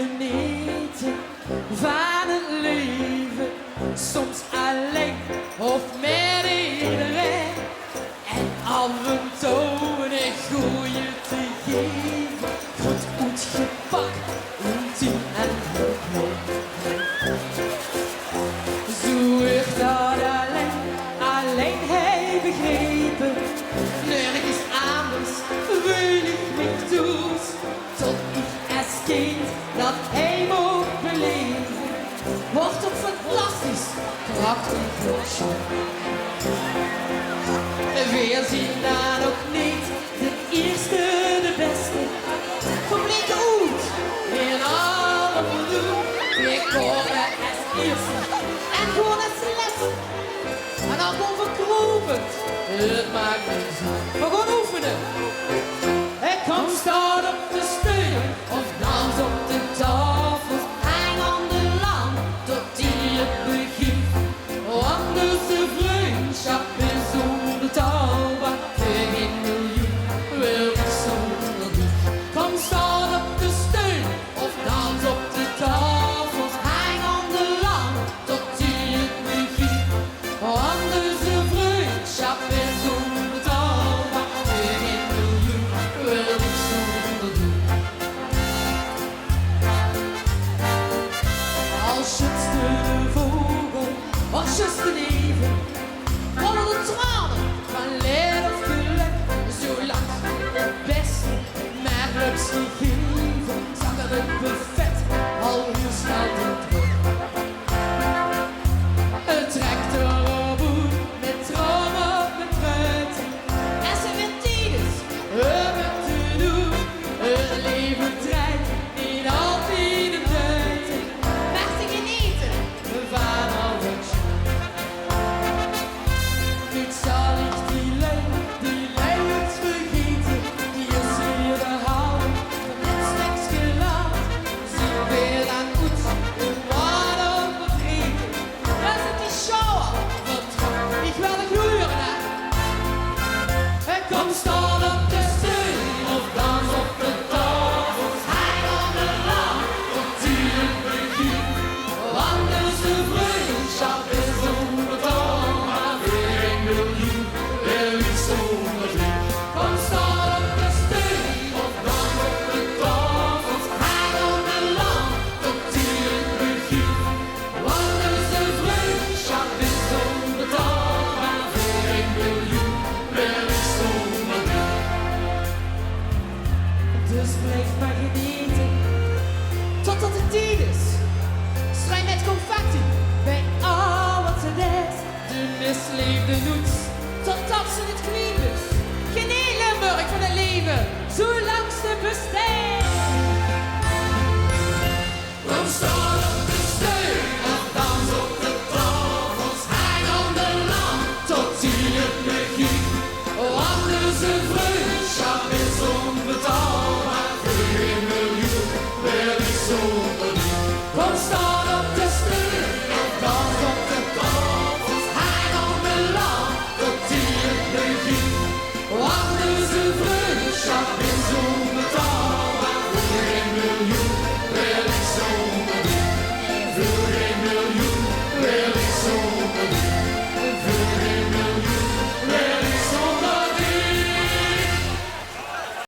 genieten van het leven. Soms alleen of met iedereen. En af en toe een goeie te geven. Goed uitgepakt, intiem en goed. Zo werd dat alleen hij begrepen. Nergens anders wil ik mich doet. Tot ik als kind dat hij mocht beleven. Wordt toch fantastisch, prachtig voor weer zien daar nog niet de eerste, de beste. Complete uit in alle voldoen. Ik hoorde als eerste en gewoon als laatste. En dan gewoon verkropend. Het maakt niet zo. We gaan oefenen. Ik kom staan op de steunen of dans op de tafel. Hang aan de lamp tot die het begint. Anders de vriendschap is onbetaalbaar. Geen miljoen wil ik zonder die. Kom staan op de steun of dans op de tafel. Hang aan de lamp tot die het begint. Anders de vriendschap is onbetaalbaar. Geen miljoen wil ik zonder die. Als schutste de vogel, als just de leven. Rollen de tranen van leed of geluk. Zolang het beste mij geluk gegeven. Zag het buffet al heel snel de druk. Het trekt erop uit met dromen, met ruiten. En ze vindt tijdens het te doen. Het leven draait niet altijd de buiten. Maar te genieten van al het niet zal ik die levens vergeten. Die is hier de houden van het slechts gelaat. Zien weer aan goed en wat op het regen. Dat is die show vertrok, ik wil de gluren aan. En kom staan op de steun of dans op de tafel. Hang aan de lamp tot die het begint. Anders de vriendschap is onbetaalbaar. Geen miljoen wil ik zonder die. Kom staan op de steun of dans op de tafel. Hang aan de lamp tot die het begint. Anders de vriendschap is onbetaalbaar. Geen miljoen wil ik zonder die. Dus blijf maar genieten totdat het tijd is. Strijn met confetti bij al wat ze deed. De misleefde noets totdat ze het kniet is. Geniet Limburg van het leven, zolang ze bestaat. Kom staan op de steun en dans op de tafels. Hang aan de lamp tot die het begint. Anders een vriendschap is onbetaalbaar. Geen miljoen wil ik zonder die. Kom staan op